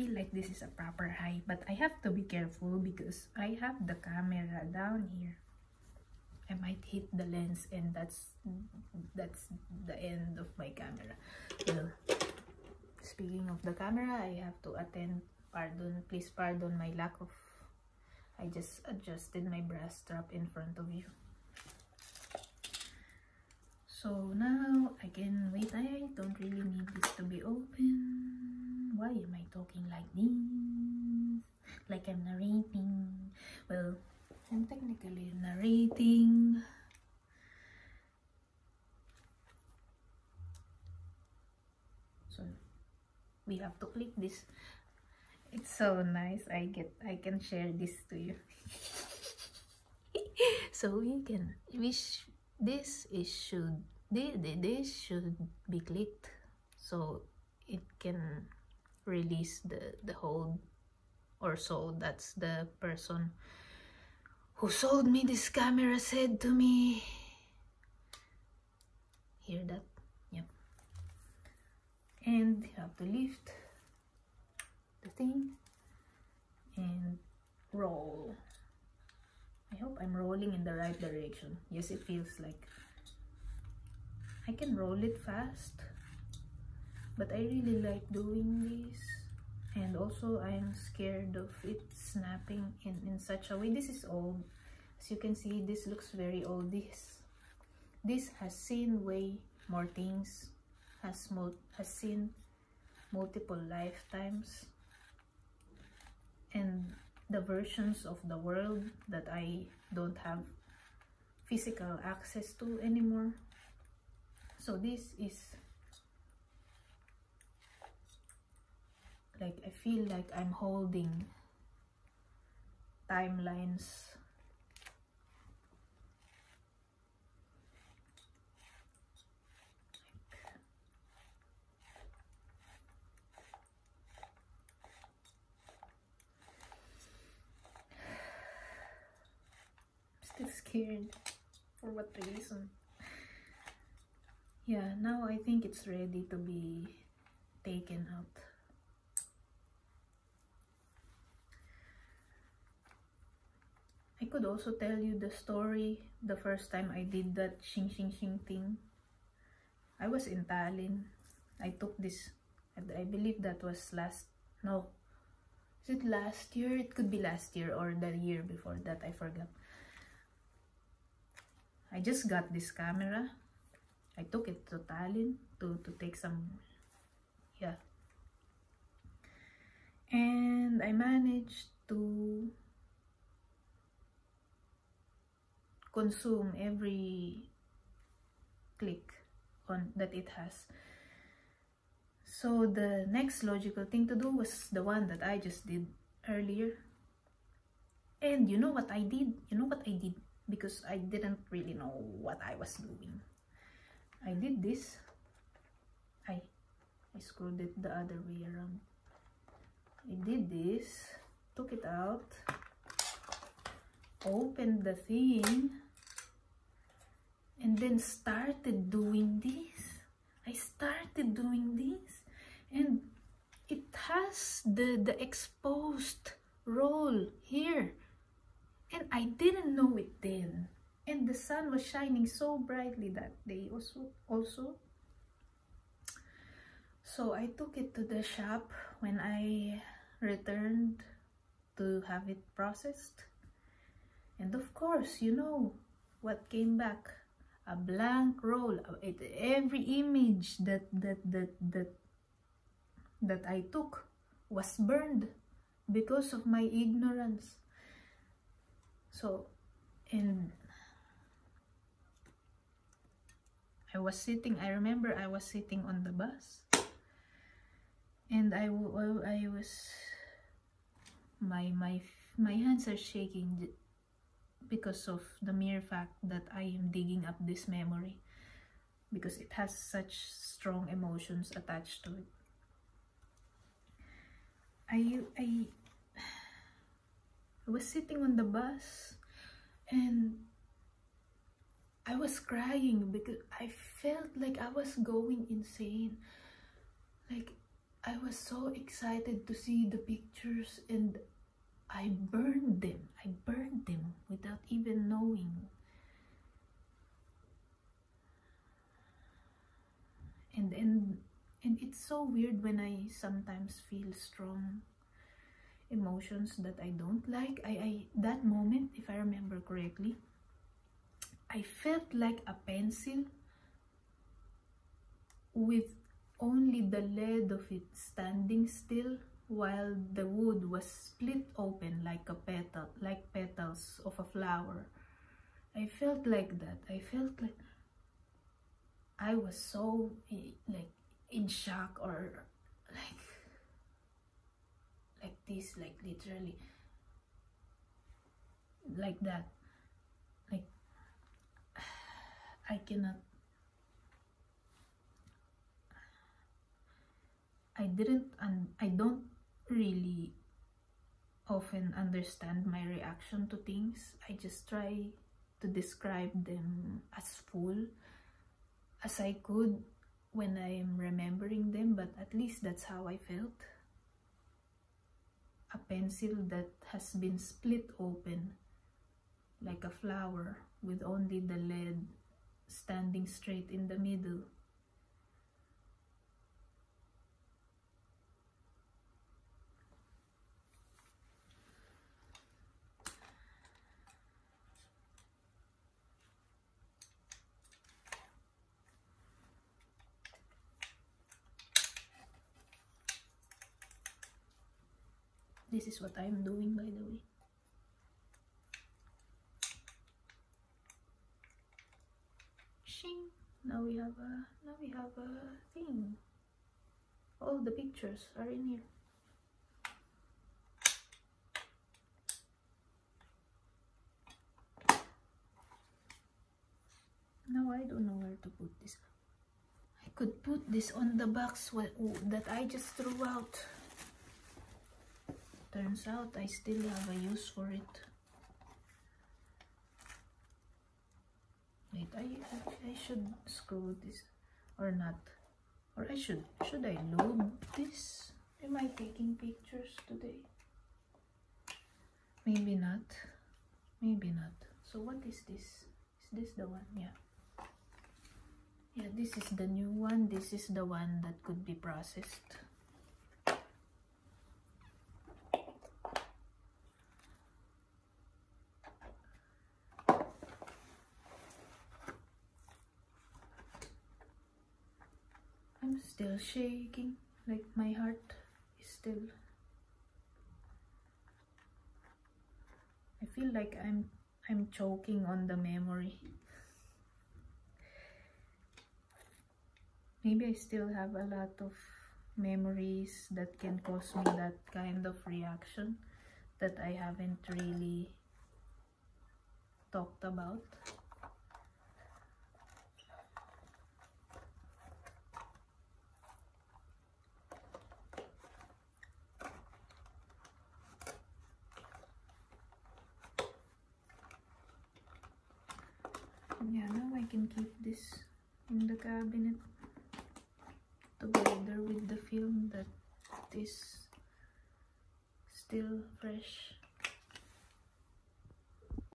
feel like this is a proper height, but I have to be careful because I have the camera down here. I might hit the lens, and that's the end of my camera. Well, speaking of the camera, I have to attend. Please pardon my lack of. I just adjusted my brass strap in front of you. So now I can wait. I don't really need this to be open. Why am I talking like this? Like I'm narrating. Well, I'm technically narrating. So we have to click this. It's so nice. I can share this to you. So this should be clicked so it can release the hold or so. That's the person who sold me this camera said to me. Hear that? Yep. And you have to lift the thing and roll. I hope I'm rolling in the right direction. Yes, it feels like I can roll it fast, but I really like doing this. And also I'm scared of it snapping in such a way. This is old. As you can see, this looks very old. This has seen way more things, has seen multiple lifetimes, and the versions of the world that I don't have physical access to anymore. So this is like, I feel like I'm holding timelines. Scared. For what reason? Yeah, now I think it's ready to be taken out. I could also tell you the story the first time I did that shing shing shing thing. I was in Tallinn. I took this, I believe that was is it last year? It could be last year or the year before that, I forgot. I just got this camera. I took it to Tallinn to take some, yeah. And I managed to consume every click that it has. So the next logical thing to do was the one that I just did earlier. And you know what I did? Because I didn't really know what I was doing. I did this. I screwed it the other way around. I did this, took it out, opened the thing, and then started doing this. I started doing this, and it has the exposed roll here. And I didn't know it then. And the sun was shining so brightly that day also. So I took it to the shop when I returned to have it processed. And of course, you know what came back? A blank roll. Every image that I took was burned because of my ignorance. So, and I remember I was sitting on the bus, and my hands are shaking because of the mere fact that I am digging up this memory, because it has such strong emotions attached to it. I was sitting on the bus and I was crying because I felt like I was going insane. Like, I was so excited to see the pictures, and I burned them. I burned them without even knowing. And it's so weird when I sometimes feel strong emotions that I don't like. I that moment, if I remember correctly, I felt like a pencil with only the lead of it standing still, while the wood was split open like a petal, like petals of a flower. I felt like that. I felt like I was so like in shock, or like this, like literally like that. Like I cannot, I don't really often understand my reaction to things. I just try to describe them as full as I could when I am remembering them, but at least that's how I felt. A pencil that has been split open like a flower with only the lead standing straight in the middle. This is what I'm doing, by the way. Shing! Now we have a thing. All the pictures are in here. Now I don't know where to put this. I could put this on the box that I just threw out. Turns out I still have a use for it. Wait, I should screw this or not. Or should I load this? Am I taking pictures today? Maybe not. Maybe not. So what is this? Is this the one? Yeah. Yeah, this is the new one. This is the one that could be processed. I'm still shaking, like my heart is still... I feel like I'm choking on the memory. Maybe I still have a lot of memories that can cause me that kind of reaction that I haven't really talked about. Yeah, now I can keep this in the cabinet together with the film that is still fresh.